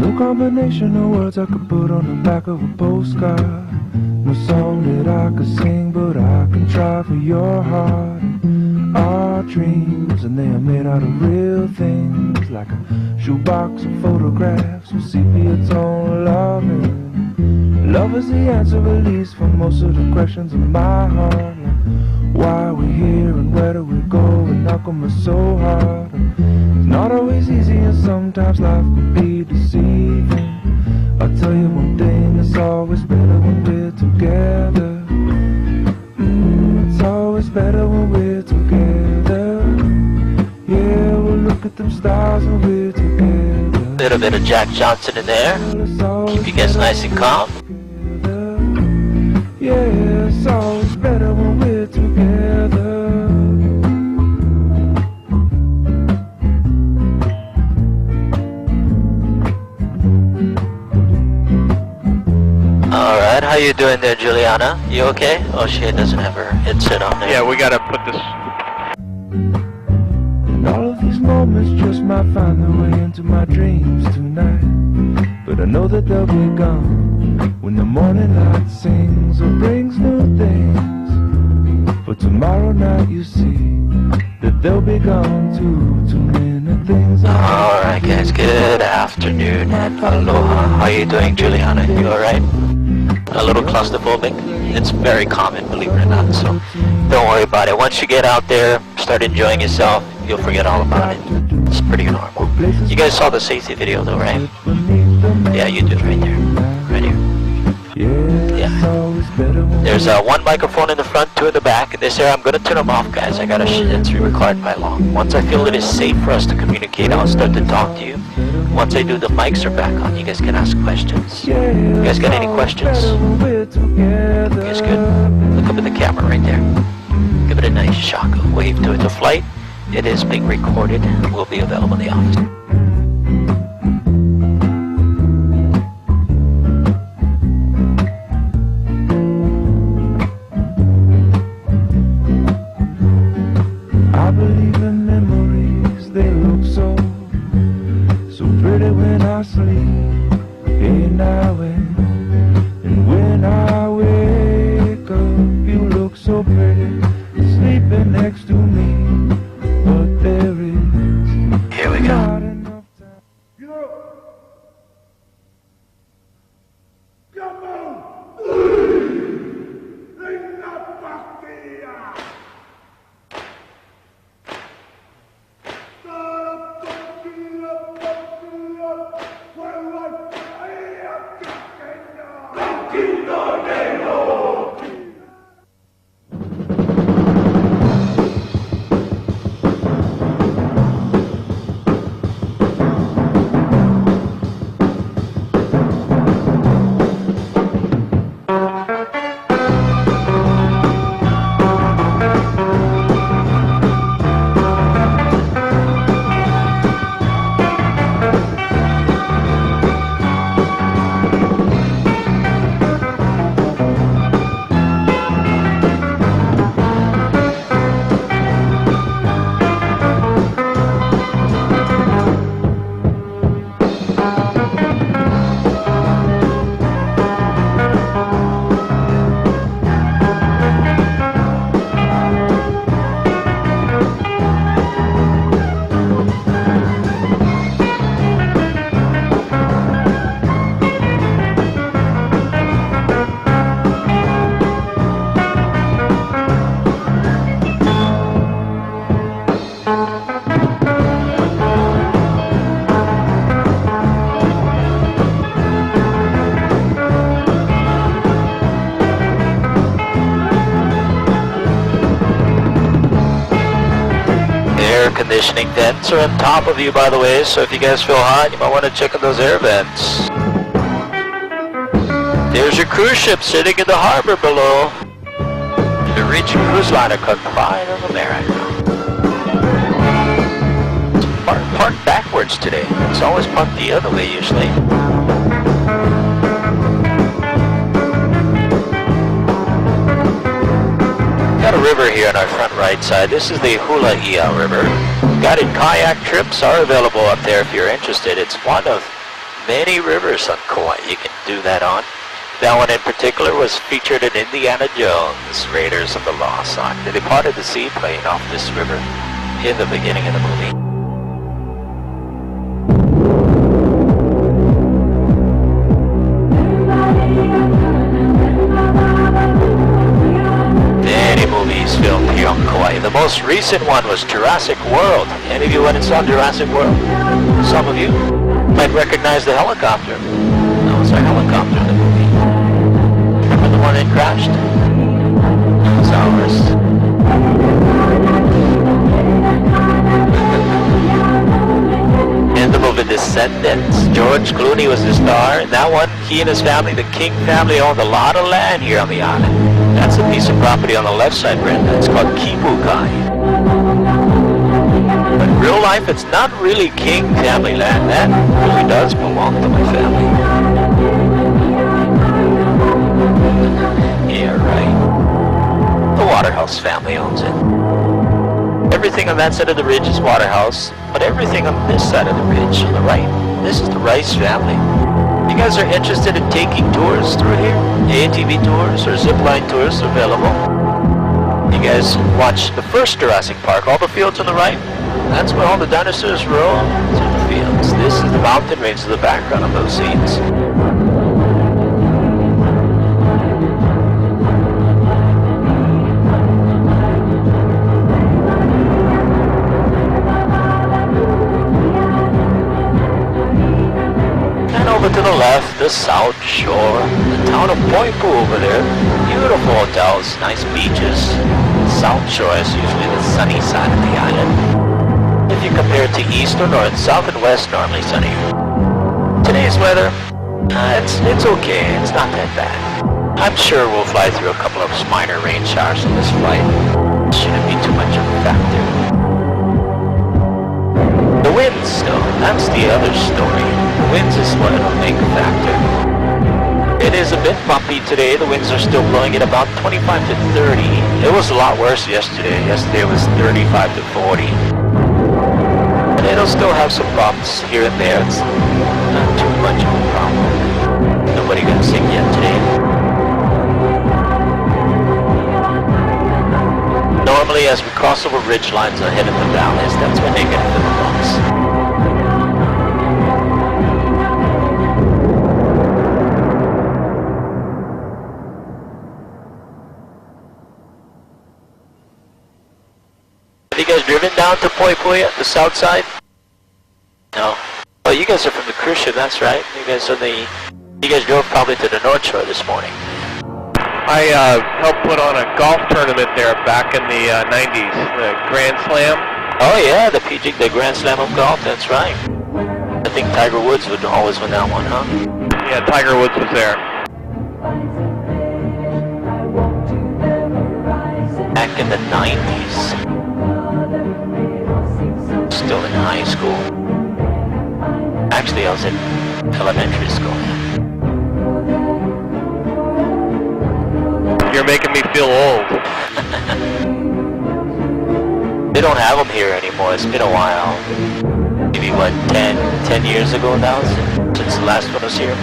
no combination of words I could put on the back of a postcard. No song that I could sing, but I can try for your heart. Our dreams, and they are made out of real things, like a shoebox of photographs with sepia tone loving. Love is the answer, at least, for most of the questions in my heart. Like, why are we here and where do we go? And how come it's so hard? It's not always easy, and sometimes life could be deceiving. I'll tell you one thing, it's always better when we're together. It's always better when we're together. Yeah, we'll look at them stars when we're together. Little bit of Jack Johnson in there. Keep you guys nice and calm. Yeah, it's always better when we're together. Alright, how you doing there, Juliana? You okay? Oh, she doesn't have her headset on there. Yeah, we gotta put this... And all of these moments just might find their way into my dreams tonight. But I know that they'll be gone when the morning light sings or brings new things. For tomorrow night you see that they'll be gone too. Too many things. Alright guys, good afternoon and aloha. How you doing, Juliana? You alright? A little claustrophobic? It's very common, believe it or not, so don't worry about it. Once you get out there, start enjoying yourself, you'll forget all about it. It's pretty normal. You guys saw the safety video though, right? Yeah, you did right there. Right here. Yeah. There's one microphone in the front, two in the back. This area, I'm gonna turn them off, guys. I gotta it's required by law. Once I feel it is safe for us to communicate, I'll start to talk to you. Once I do, the mics are back on. You guys can ask questions. You guys got any questions? You guys good? Look up at the camera right there. Give it a nice shock. Wave to it. The flight, it is being recorded. Will be available in the office. I believe in memories, they look so pretty when I sleep, hey now and when I wake up, you look so pretty, sleeping next to me, but there is here we go. Not enough time. Conditioning vents are on top of you, by the way, so if you guys feel hot, you might want to check on those air vents. There's your cruise ship sitting in the harbor below. The rich cruise liner called Pride of America. It's parked backwards today. It's always parked the other way usually. Got a river here on our front right side. This is the Hawaiian River. Guided kayak trips are available up there if you're interested. It's one of many rivers on Kauai you can do that on. That one in particular was featured in Indiana Jones, Raiders of the Lost Ark. They departed the sea playing off this river in the beginning of the movie. Many movies filmed here on Kauai. The most recent one was Jurassic World. Any of you went and saw Jurassic World? Some of you might recognize the helicopter. That was our helicopter in the movie. Remember the one that crashed? That was ours. In the movie Descendants, George Clooney was the star. In that one, he and his family, the King family, owned a lot of land here on the island. That's a piece of property on the left side, Brenda. It's called Kipukai. But in real life, it's not really King family land. That really does belong to my family. Yeah, right. The Waterhouse family owns it. Everything on that side of the ridge is Waterhouse, but everything on this side of the ridge, on the right, this is the Rice family. You guys are interested in taking tours through here? ATV tours or zipline tours available. You guys watch the first Jurassic Park, all the fields on the right? That's where all the dinosaurs roam through the fields. This is the mountain range in the background of those scenes. To the left, the South Shore, the town of Poipu over there. Beautiful hotels, nice beaches. South Shore is usually the sunny side of the island. If you compare it to east or north, south and west normally sunny. Today's weather, it's okay. It's not that bad. I'm sure we'll fly through a couple of minor rain showers on this flight. Shouldn't be too much of a factor. The winds, though, that's the other story. The winds is what will make a factor. It is a bit bumpy today. The winds are still blowing at about 25 to 30. It was a lot worse yesterday. Yesterday was 35 to 40. But it'll still have some bumps here and there. It's not too much of a problem. Nobody got sick yet today. Normally, as we cross over ridge lines ahead of the valleys, that's when they get into the bumps. Have you guys driven down to Poipoi at the south side? No. Oh, you guys are from the cruise ship, that's right. You guys drove probably to the North Shore this morning. I helped put on a golf tournament there back in the 90s, the Grand Slam. Oh yeah, the Grand Slam of golf, that's right. I think Tiger Woods would always win that one, huh? Yeah, Tiger Woods was there. Back in the 90s. Still in high school. Actually, I was in elementary school. You're making me feel old. They don't have them here anymore. It's been a while. Maybe, what, 10 years ago now since the last one was here?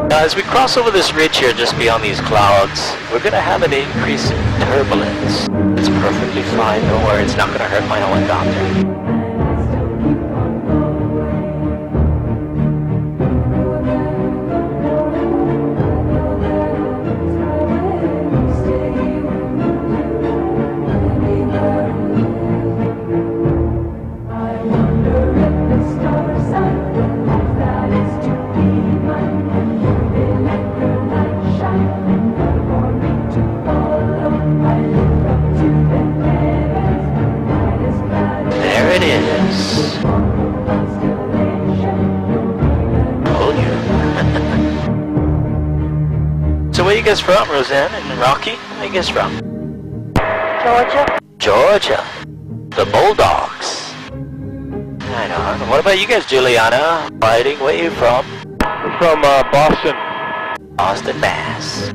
Now, as we cross over this ridge here just beyond these clouds, we're going to have an increase in turbulence. It's perfectly fine. Don't worry. It's not going to hurt my helicopter. Where you guys from, Roseanne and Rocky? Where you guys from? Georgia. Georgia. The Bulldogs. I know. What about you guys, Juliana? Fighting? Where you from? We're from Boston. Boston, Mass.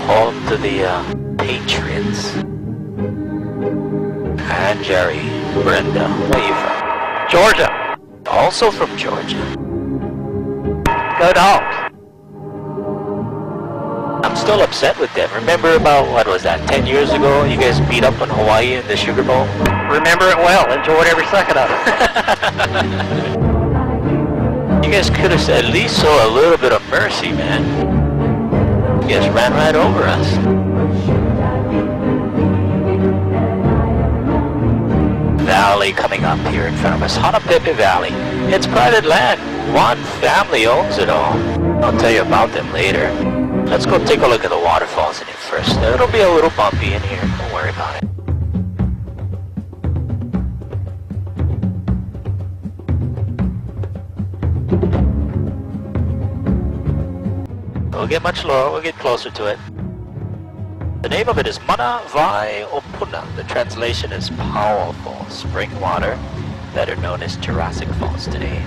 Home to the Patriots. And Jerry, Brenda, where you from? Georgia. Also from Georgia. Go Dogs. I'm still upset with them. Remember about, what was that, 10 years ago? You guys beat up on Hawaii in the Sugar Bowl? Remember it well. Enjoyed every second of it. You guys could have at least show a little bit of mercy, man. You guys ran right over us. Valley coming up here in front of us. Hanapepe Valley. It's private land. One family owns it all. I'll tell you about them later. Let's go take a look at the waterfalls in here first. It'll be a little bumpy in here. Don't worry about it. We'll get much lower. We'll get closer to it. The name of it is Mana Vai Opuna. The translation is powerful spring water, better known as Jurassic Falls today.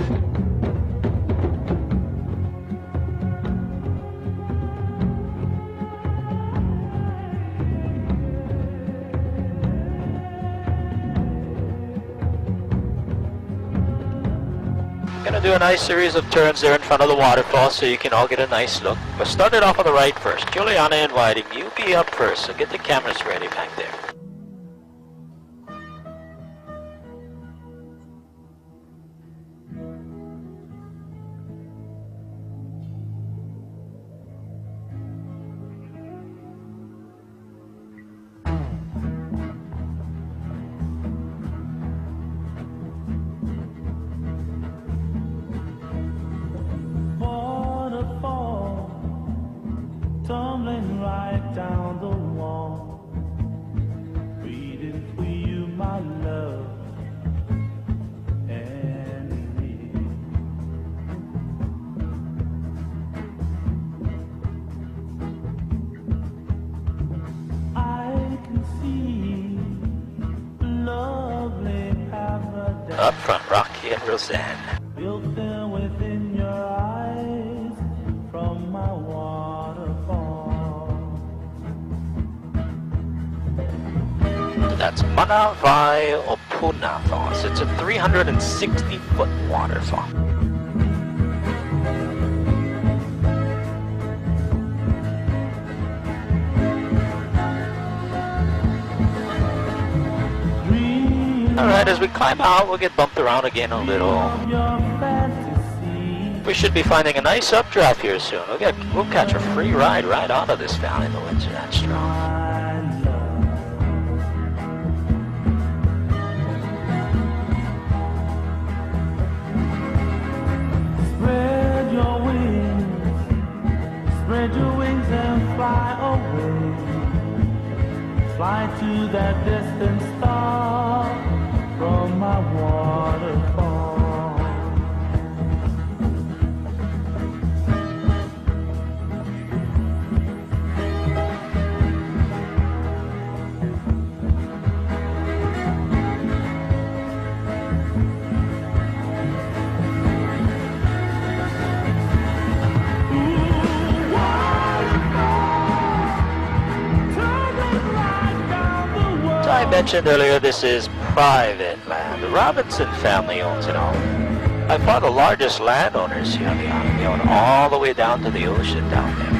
Gonna do a nice series of turns there in front of the waterfall so you can all get a nice look. But start it off on the right first. Juliana inviting you be up first, so get the cameras ready back there. Tumbling right down the wall, breathing for you, my love, and me. I can see lovely paradise. Up front, Rocky and Roseanne. Built there within your eyes from my waterfall. That's Mana Vai Opuna Falls. It's a 360-foot waterfall. Alright, as we climb out, we'll get bumped around again a little. We should be finding a nice updraft here soon. We'll catch a free ride right out of this valley. The winds are that strong. Spread your wings and fly away. Fly to that distant star from my waterfall. I mentioned earlier, this is private land. The Robinson family owns it all. By far the largest landowners here on the island. They own all the way down to the ocean down there.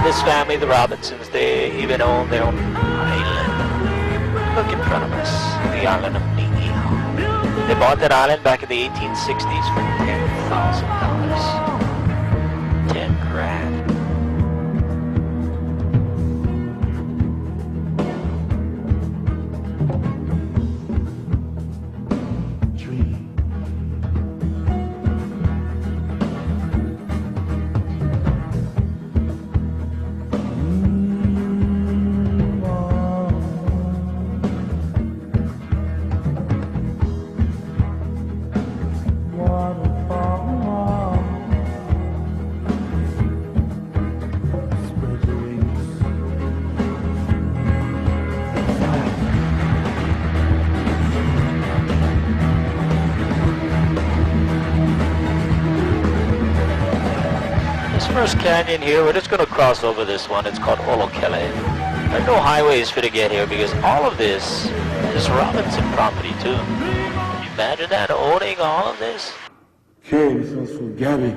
This family, the Robinsons, they even own their own island. Look in front of us, the island of Niihau. They bought that island back in the 1860s for $10,000. 10 grand. First canyon here, we're just going to cross over this one. It's called Olokele. There are no highways for to get here because all of this is Robinson property too. imagine that, owning all of this? Okay, this one's for Gabby.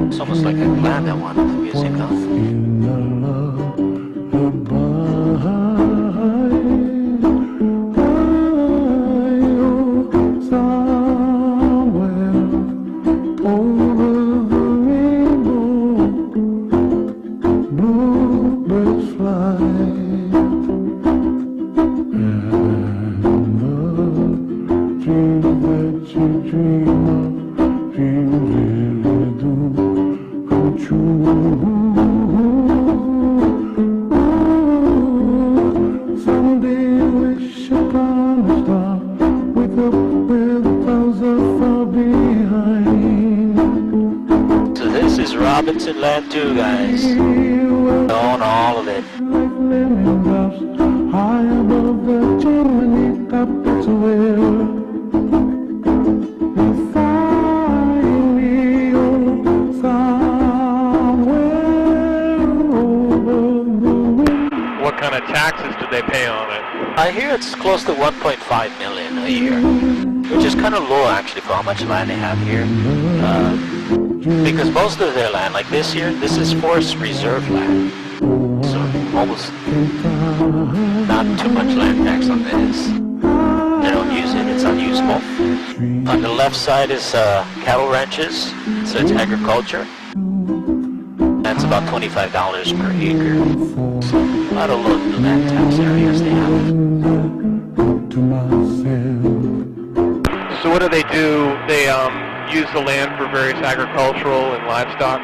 It's almost like a clown that one with the music off. So this is Robinson Land too, guys. Own all of it. High above the chimney top, that's where you find me, oh, somewhere over the wind. What kind of taxes do they pay on it? I hear it's close to 1.5 million a year, which is kind of low actually for how much land they have here. Because most of their land, like this here, this is forest reserve land. So almost not too much land tax on this. They don't use it, it's unusable. On the left side is cattle ranches, so it's agriculture. That's about $25 per acre. So a lot of low land tax areas they have. So what do? They use the land for various agricultural and livestock?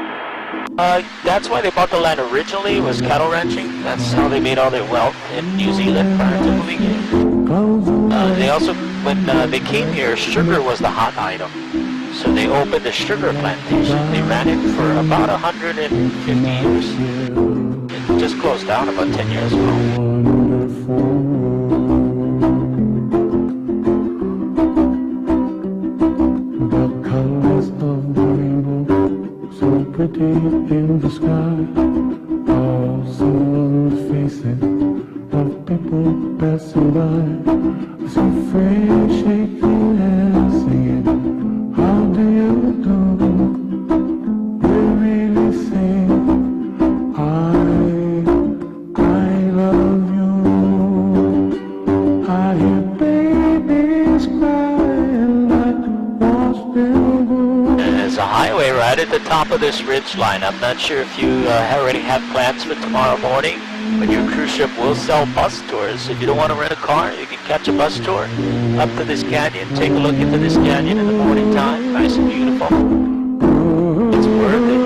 That's why they bought the land originally, was cattle ranching. That's how they made all their wealth in New Zealand prior to moving in. They also, when they came here, sugar was the hot item. So they opened a sugar plantation. They ran it for about 150 years. It just closed down about 10 years ago. Pretty in the sky, all seen on the faces of people passing by. Some friends shaking and singing, how do you do? They really sing, I love you. I hear babies cry and I watch them go. There's a highway right at the top of this ridge line. I'm not sure if you already have plans for tomorrow morning, but your cruise ship will sell bus tours. If you don't want to rent a car, you can catch a bus tour up to this canyon. Take a look into this canyon in the morning time. Nice and beautiful. It's worth it.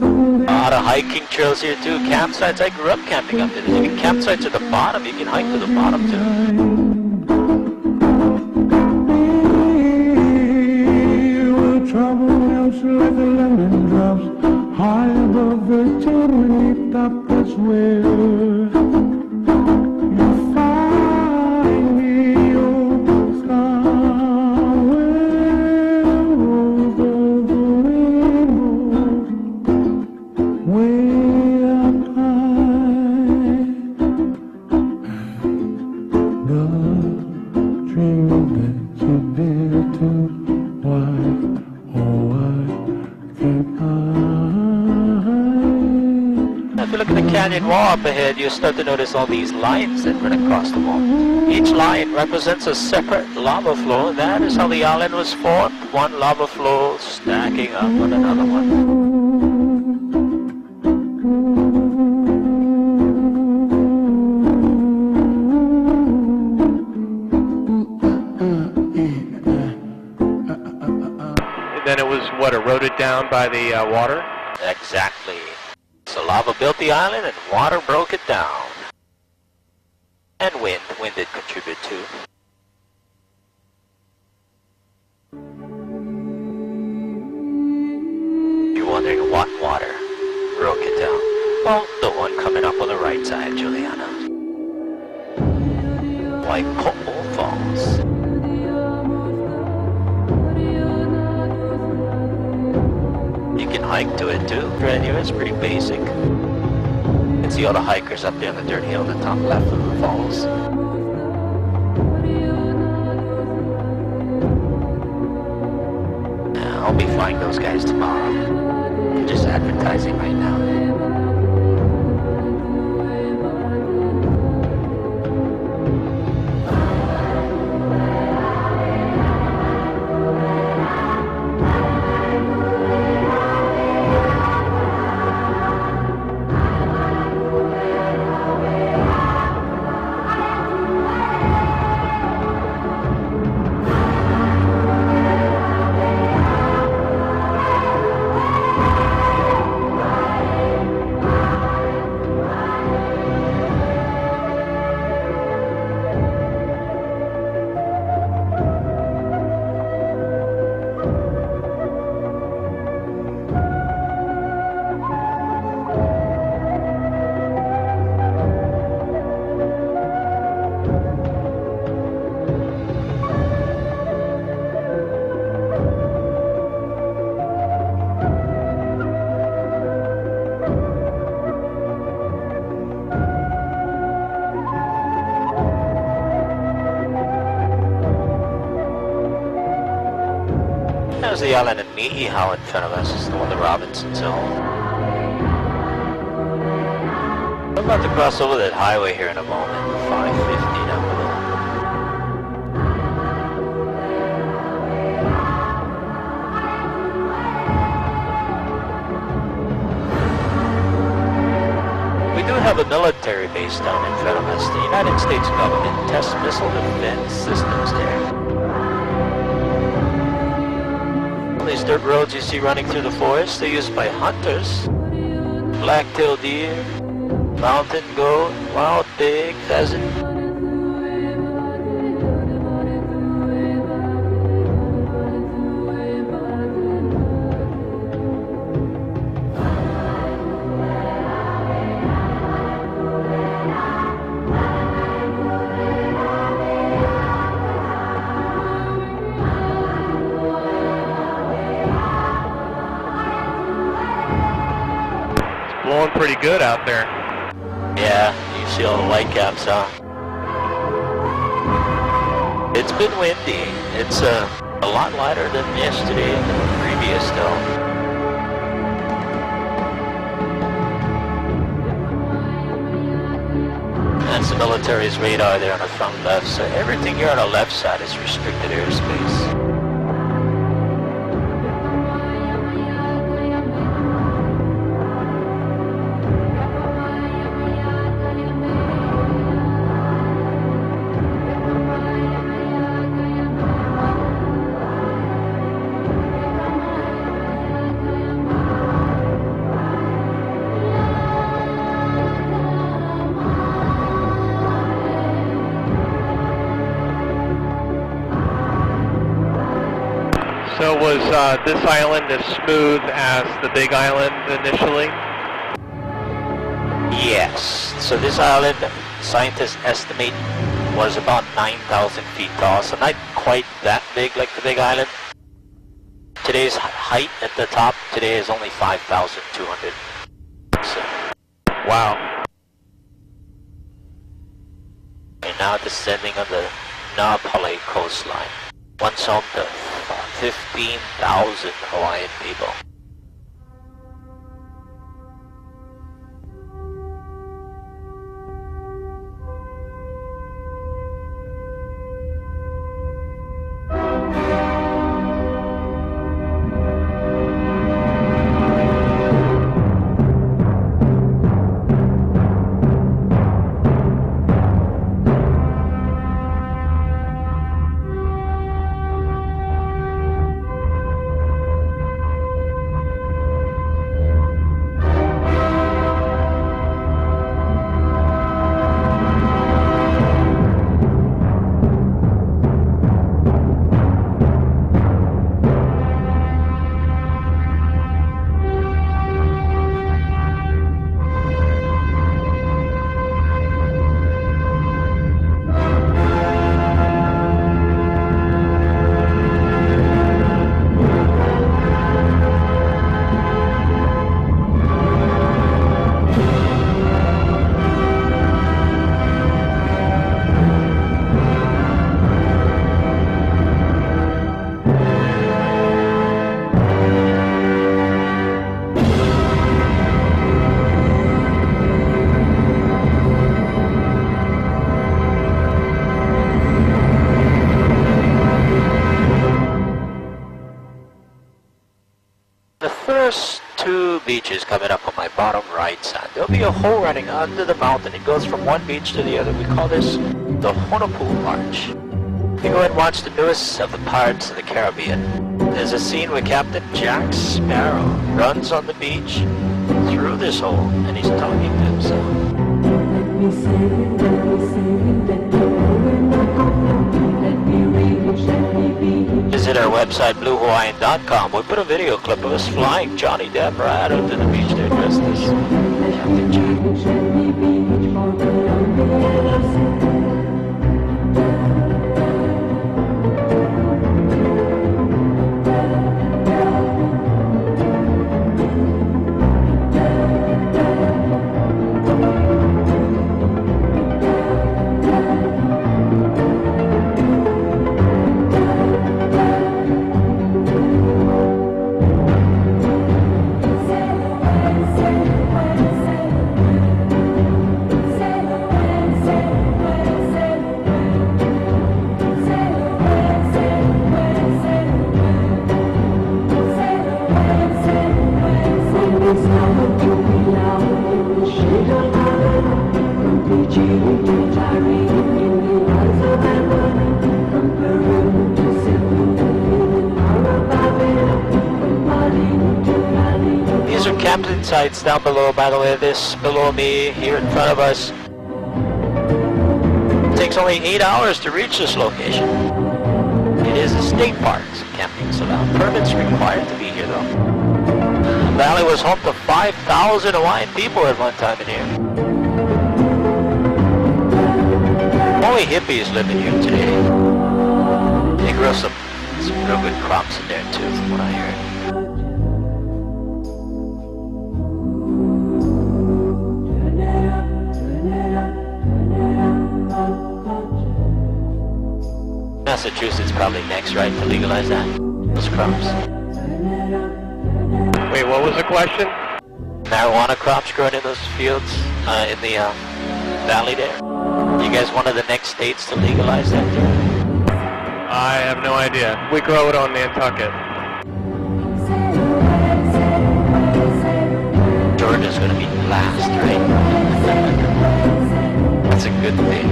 A lot of hiking trails here too. Campsites. I grew up camping up there. There's even campsites at the bottom. You can hike to the bottom too. Like the lemon drops high above the chimney top, that's where you find me, oh, somewhere over the rainbow, way up high. The dream that you did to why, oh, why can't If you look at the canyon wall up ahead, you'll start to notice all these lines that run across the wall. Each line represents a separate lava flow. That is how the island was formed. One lava flow stacking up on another one. then it was, what, eroded down by the water? Exactly. So lava built the island and water broke it down. And wind. Wind did contribute too. You're wondering what water broke it down? Well, the one coming up on the right side, Juliana. Like Popo Falls. You can hike to it too. Right here, it's pretty basic. You can see all the hikers up there on the dirt hill on the top left of the falls. I'll be flying those guys tomorrow. They're just advertising right now. There's the island of Niihau in front of us. It's the one that Robinson's own. I'm about to cross over that highway here in a moment. 550 down below. We do have a military base down in front of us. The United States government tests missile defense systems there. These dirt roads you see running through the forest, they're used by hunters, black-tailed deer, mountain goat, wild pig, pheasant. Blowing pretty good out there. Yeah, you see all the white caps, huh? It's been windy. It's a lot lighter than yesterday and the previous though. That's the military's radar there on the front left, so everything here on the left side is restricted airspace. So was this island as smooth as the big island initially? Yes. So this island, scientists estimate, was about 9,000 feet tall, so not quite that big like the big island. Today's height at the top today is only 5,200. So, Wow. we're now descending on the Napali coastline. Once home to 15,000 Hawaiian people. first two beaches coming up on my bottom right side. There'll be a hole running under the mountain. It goes from one beach to the other. We call this the Honolulu Arch. You go and watch the newest of the Pirates of the Caribbean. There's a scene where Captain Jack Sparrow runs on the beach through this hole, and he's talking to himself. Visit our website, bluehawaiian.com. We put a video clip of us flying Johnny Depp right out to the beach there dressed as Captain Jack. These are camping sites down below, by the way. This below me, here in front of us. It takes only 8 hours to reach this location. It is a state park, so camping is allowed. Permits required to be here, though. The valley was home to 5,000 Hawaiian people at one time in here. Only hippies live in here today. They grow some real good crops in there too, from what I heard. Massachusetts probably next, right, to legalize that? Those crops. Wait, what was the question? Marijuana crops grown in those fields, in the valley there. You guys one of the next states to legalize that too? I have no idea. We grow it on Nantucket. Georgia's gonna be last, right? That's a good thing.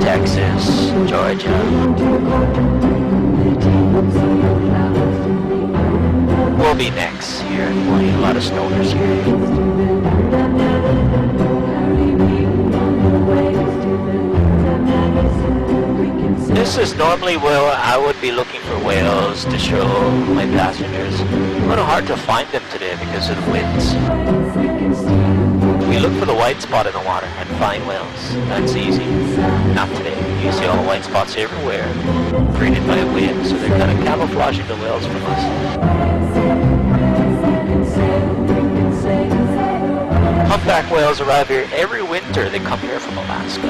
Texas, Georgia. We'll be next here. We'll need a lot of stoners here. This is normally where I would be looking for whales to show my passengers. A little hard to find them today because of the winds. We look for the white spot in the water and find whales. That's easy. Not today. You see all the white spots everywhere, created by a wind, so they're kind of camouflaging the whales from us. Humpback whales arrive here every winter. They come here from Alaska.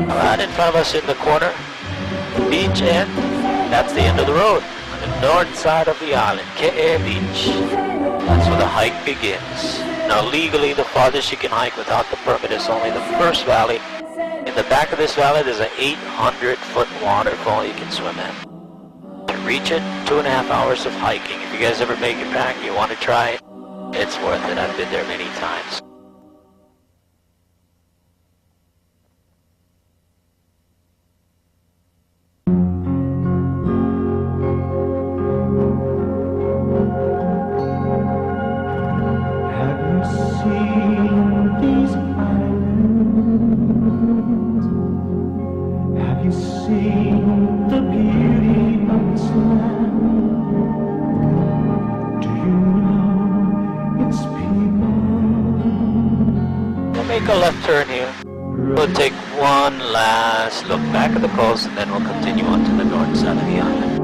Right in front of us in the corner, beach end, that's the end of the road. On the north side of the island, Ke'e Beach. That's where the hike begins. Now legally, the farthest you can hike without the permit is only the first valley. In the back of this valley, there's an 800-foot waterfall you can swim in. To reach it, 2.5 hours of hiking. If you guys ever make it back, you want to try it, it's worth it. I've been there many times. Make a left turn here. We'll take one last look back at the coast and then we'll continue on to the north side of the island.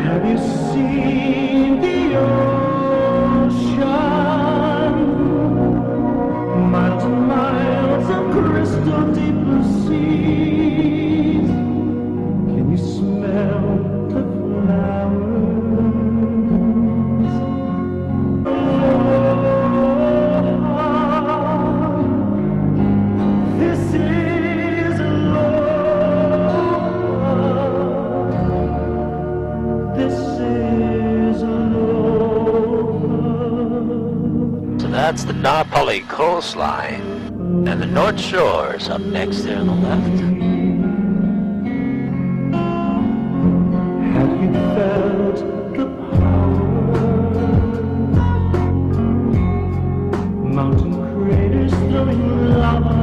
Have you seen the ocean? Miles and miles of crystal deep blue seas. Can you smell the flowers? That's the Napoli coastline. And the North Shore is up next there on the left. Have you felt the power? Mountain craters throwing lava.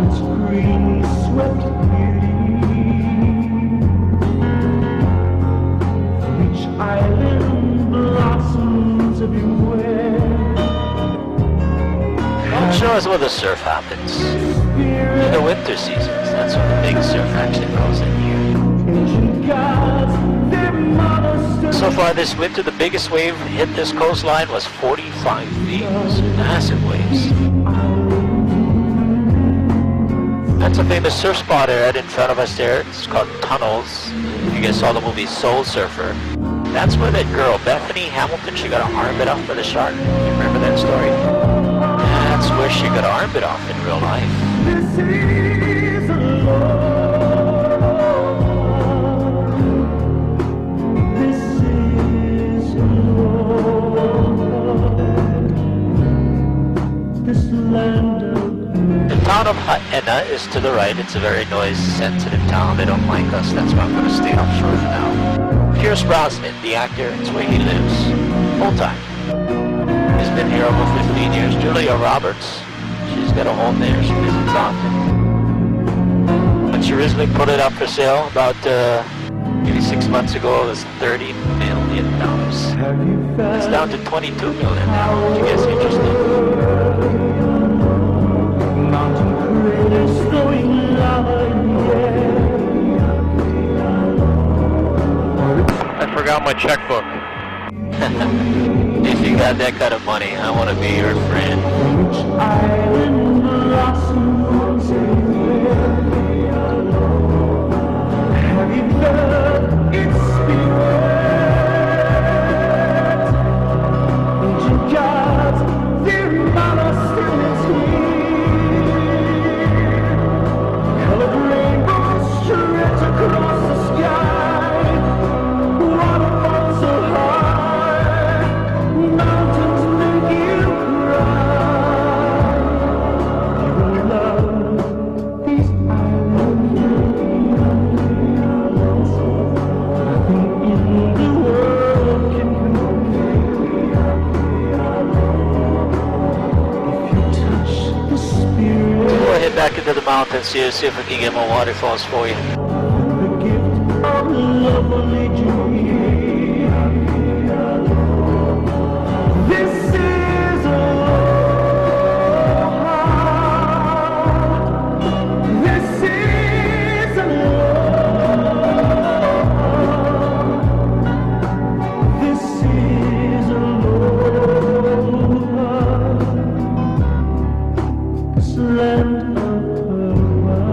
Its green swept beauty. From each island blossoms everywhere. North Shore is where the surf happens. In the winter seasons, that's when the big surf action goes in here. So far this winter, the biggest wave hit this coastline was 45 feet. Massive waves. That's a famous surf spot right in front of us there. It's called Tunnels. You guys saw the movie Soul Surfer. That's where that girl, Bethany Hamilton, she got her arm bit off by the shark. You remember that story? That's where she got her arm bit off in real life. This is a This is a This land of The town of Hawaiian is to the right. It's a very noise-sensitive town. They don't like us. That's why I'm going to stay offshore for now. Pierce Brosnan, the actor, it's where he lives. Full time. He's been here over 15 years. Julia Roberts, she's got a home there. She visits often. When she originally put it up for sale about maybe 6 months ago, it was $30 million. It's down to $22 million now. If you guys are interested. mountain craters throwing lava in the air. I forgot my checkbook. If you got that kind of money, I want to be your friend. Which island blossoms everywhere. Have you felt its spirit? Ancient gods, their mana still is here. Colored rainbows stretch across the sky. Waterfalls so high, mountains make you cry. You will love these islands. Nothing in the world can compare. If you touch the spirit, We'll head back into the mountains here, see if we can get more waterfalls for you. the gift of love only dream. This is aloha. This is aloha. This is aloha. This land of Hawaii.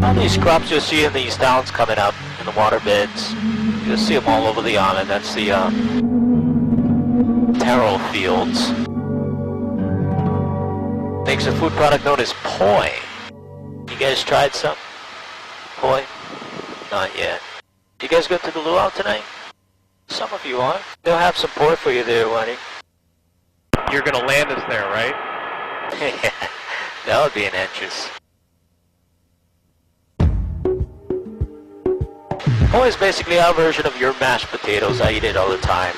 All these crops you'll see in these towns coming up in the water beds, you'll see them all over the island. That's the taro fields. Makes a food product known as poi. You guys tried some? Poi? Not yet. You guys go to the luau tonight? Some of you are. They'll have some poi for you there, Waddy. You're gonna land us there, right? Yeah, that would be an interest. Poi is basically our version of your mashed potatoes. I eat it all the time.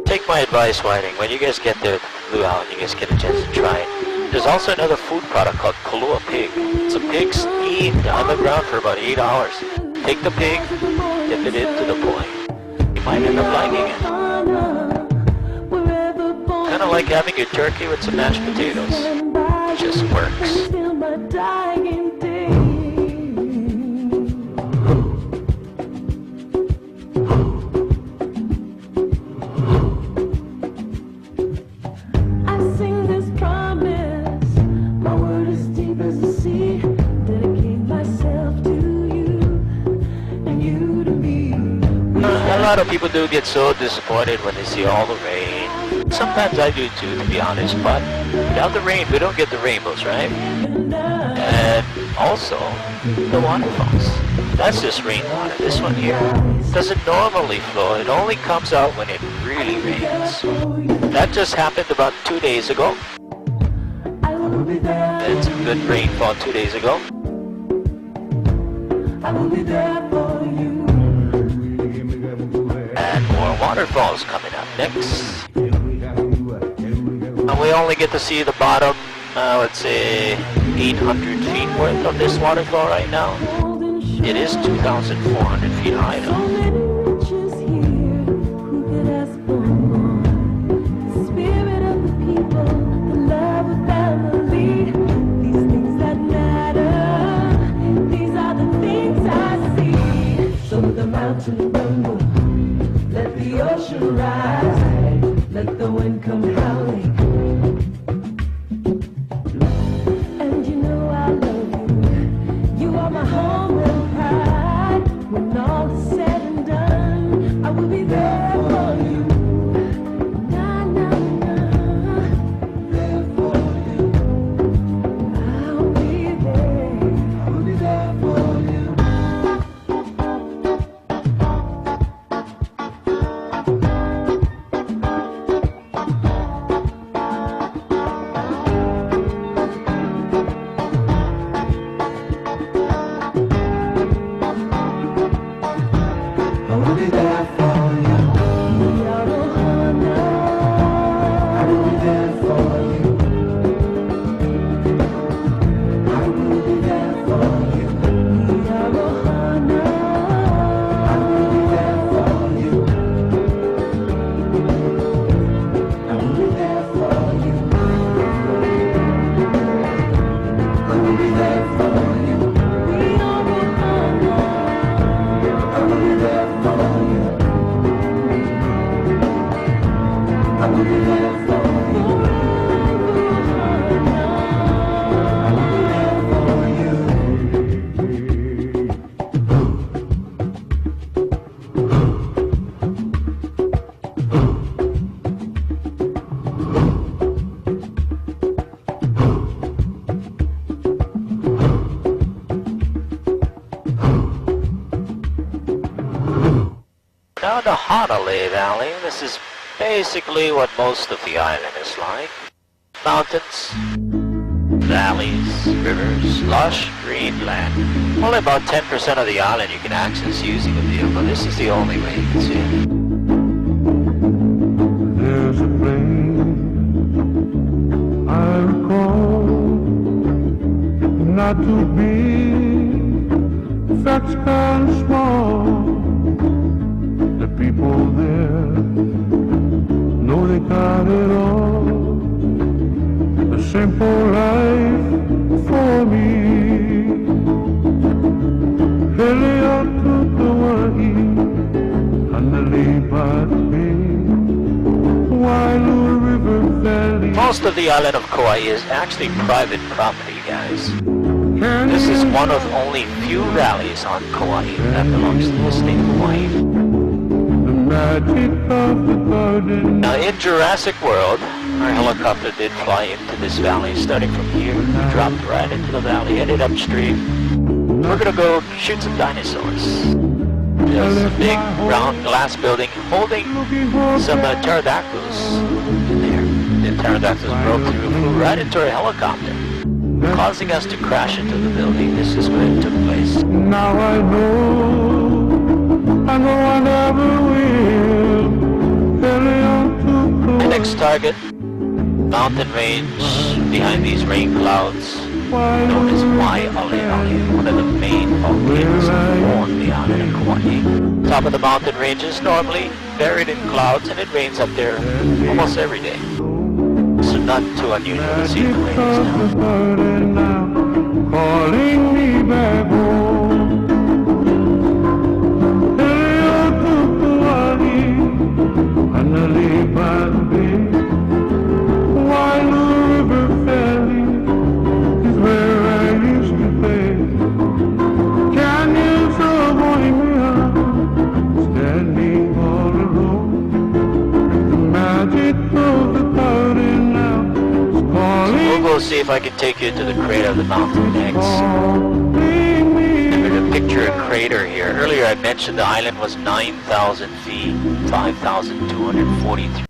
Take my advice, Whiting. When you guys get there to the luau and you guys get a chance to try it, there's also another food product called kalua pig. It's a pig steamed on the ground for about 8 hours. Take the pig, dip it into the poi. You might end up liking it. Kind of like having your turkey with some mashed potatoes. It just works. A lot of people do get so disappointed when they see all the rain. Sometimes I do too, to be honest, but without the rain, we don't get the rainbows, right? And also, the waterfalls. That's just rainwater. This one here doesn't normally flow. It only comes out when it really rains. That just happened about 2 days ago. It's a good rainfall 2 days ago. And more waterfalls coming up next. And we only get to see the bottom, let's say, 800 feet worth of this waterfall right now. It is 2,400 feet high though. Let the ocean rise, let the wind come howling. And you know I love you, you are my home and pride. When all is said and done, I will be there for you. Na na na, there for you. I'll be there for you. Now the Honolulu Valley, this is basically what most of the island is like. Mountains, valleys, rivers, lush green land. Only about 10% of the island you can access using a vehicle. This is the only way you can see it. There's a place I recall, not too big, facts kind of small. The people there know they got it all. A simple life for me. Helium to Hawaii, and the lay by the bay. Wailu River Valley. Most of the island of Kauai is actually private property, guys. This is one of only few valleys on Kauai that belongs to the state of Hawaii. Now in Jurassic World, our helicopter did fly into this valley. Starting from here, we dropped right into the valley, headed upstream. We're gonna go shoot some dinosaurs. There's a big round glass building holding some pterodactyls in there. The pterodactyls broke through, flew right into our helicopter, causing us to crash into the building. This is where it took place. Now I know I never will. The next target, mountain range behind these rain clouds, known as Waialeale, one of the main volcanoes on the island of Kauai. Top of the mountain range is normally buried in clouds, and it rains up there almost every day. So not too unusual to see the rains now. Calling me back home. And I lay by the bay. Wailu River Valley is where I used to play. Canyons of Hawaiian, standing all alone. The magic of will see if I can take you to the crater of the mountain next. Remember to picture a crater here. Earlier I mentioned the island was 9,000 feet, 5,243.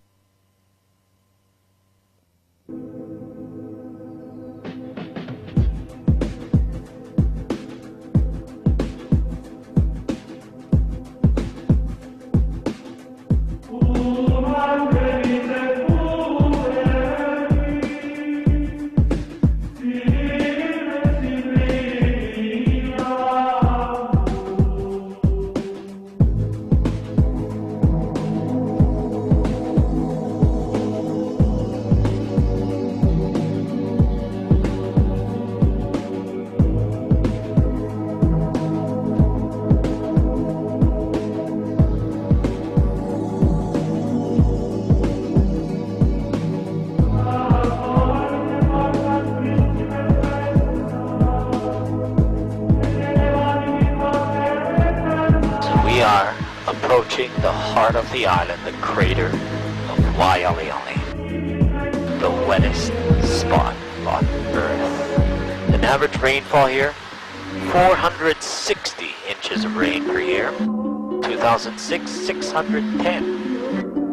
Approaching the heart of the island, the crater of Waialeale, the wettest spot on Earth. An average rainfall here, 460 inches of rain per year. 2006, 610.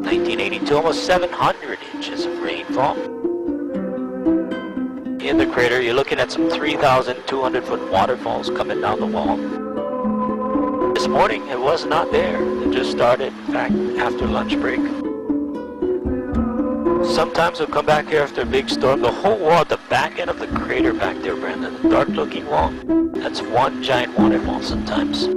1982, almost 700 inches of rainfall. In the crater, you're looking at some 3,200-foot waterfalls coming down the wall. This morning, it was not there. It just started, in fact, after lunch break. Sometimes we'll come back here after a big storm. The whole wall at the back end of the crater back there, Brandon, the dark-looking wall, that's one giant waterfall sometimes.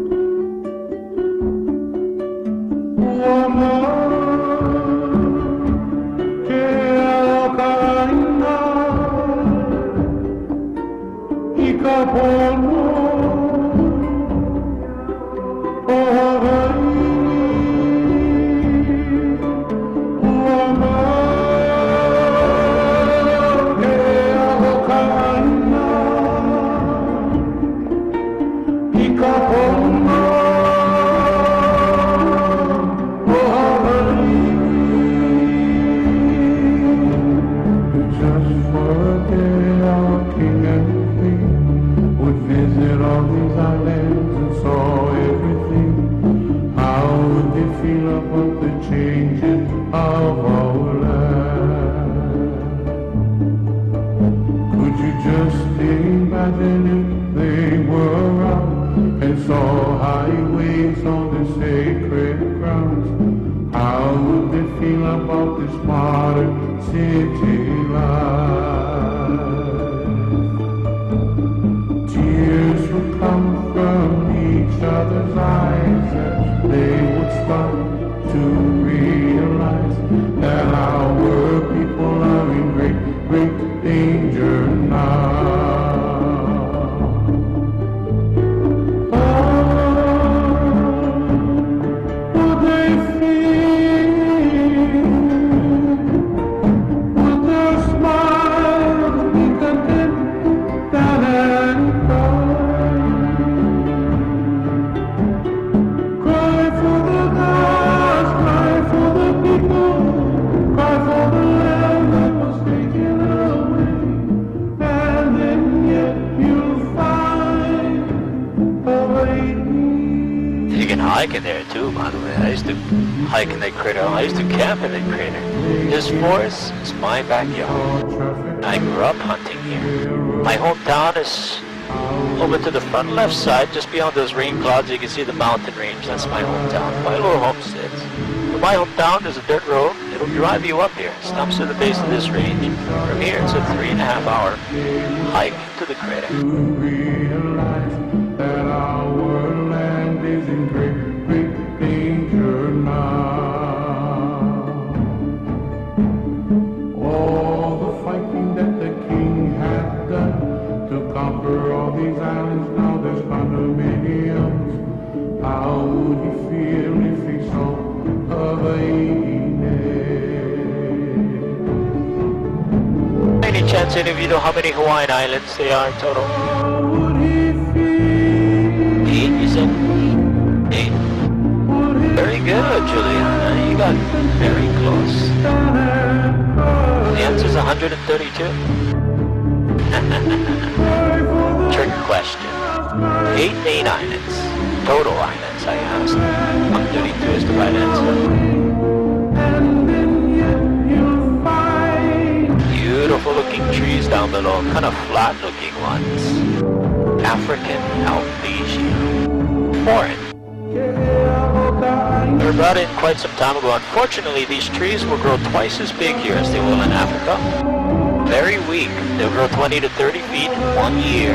Hike in there too, by the way. I used to hike in that crater. I used to camp in that crater. This forest is my backyard. I grew up hunting here. My hometown is over to the front left side, just beyond those rain clouds. You can see the mountain range. That's my hometown. My little homestead. From my hometown, there's a dirt road. It'll drive you up here. It stops at the base of this range. From here, it's a 3.5-hour hike to the crater. Any chance any of you know how many Hawaiian islands there are in total? 8, you said? 8. Very good, Juliana. You got very close. The answer is 132. Trick question. 8 main islands. Total islands, I asked. 132 is the right answer. Beautiful looking trees down below, kind of flat looking ones. African Alpesia. Foreign. They were brought in quite some time ago. Unfortunately, these trees will grow twice as big here as they will in Africa. Very weak. They'll grow 20 to 30 feet in 1 year.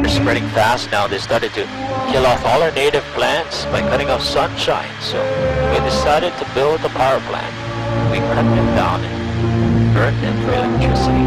They're spreading fast now. They started to kill off all our native plants by cutting off sunshine. So we decided to build a power plant. We cut them down and burned them for electricity.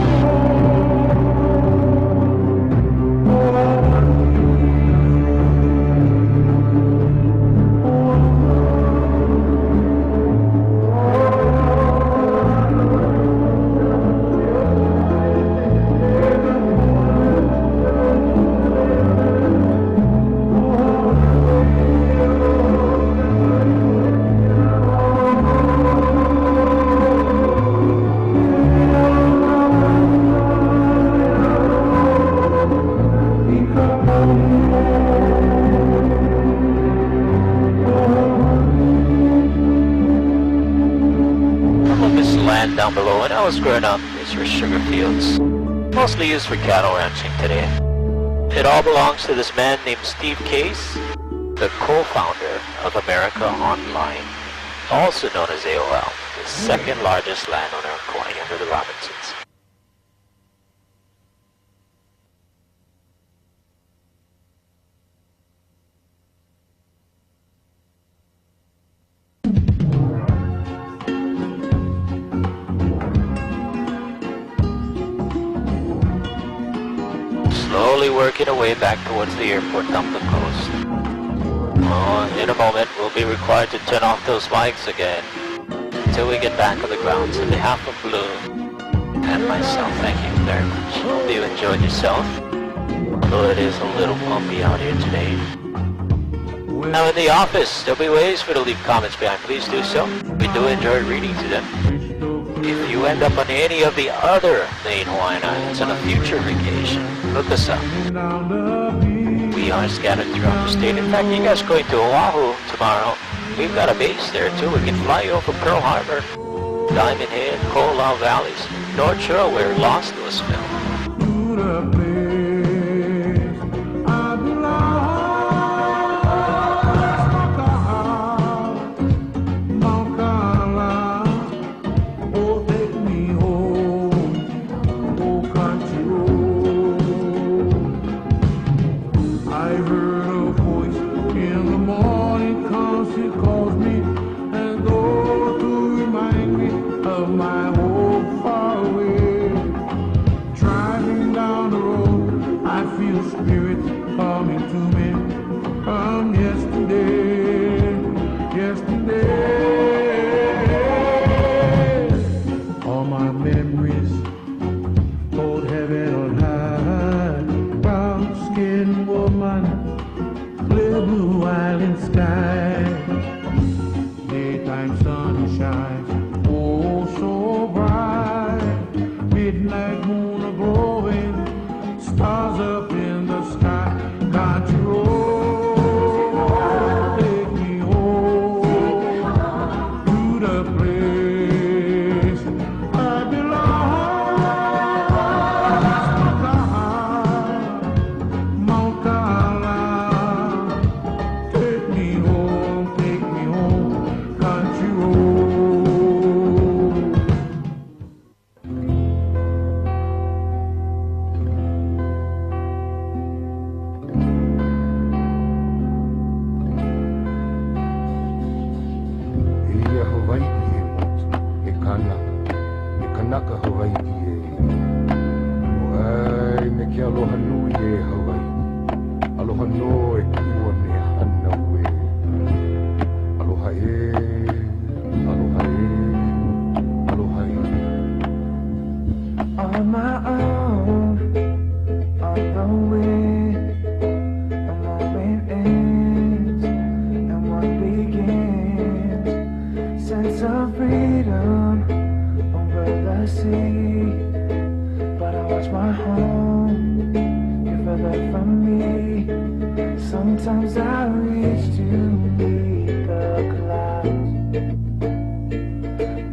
Down below when I was growing up, these were sugar fields, mostly used for cattle ranching today. It all belongs to this man named Steve Case, the co-founder of America Online, also known as AOL, the second largest landowner in Hawaii under the Robinsons. Slowly working our way back towards the airport down the coast. Oh, in a moment we'll be required to turn off those mics again until we get back on the grounds. On behalf of Blue and myself, thank you very much. Hope you enjoyed yourself, although it is a little bumpy out here today. Now in the office, there'll be ways for you to leave comments behind. Please do so. We do enjoy reading to them. If you end up on any of the other main Hawaiian islands on a future vacation, look us up. We are scattered throughout the state. In fact, you guys going to Oahu tomorrow. We've got a base there too. We can fly you over Pearl Harbor, Diamond Head, Ko'olau Valleys, North Shore where Lost was filmed. my home. You're further from me. Sometimes I reach to meet the clouds,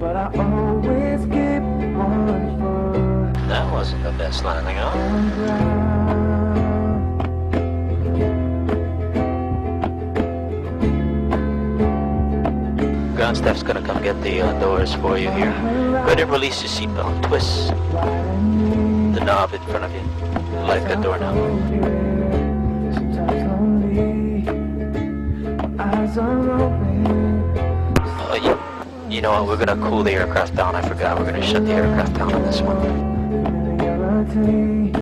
but I always keep one foot That wasn't the best landing, huh? on ground. Ground staff's gonna come get the doors for you here. Go ahead and release your seatbelt. Twist the knob in front of you. Like that door now. Sometimes lonely, eyes are open. You know what? We're gonna cool the aircraft down. I forgot. We're gonna shut the aircraft down on this one. Familiarity.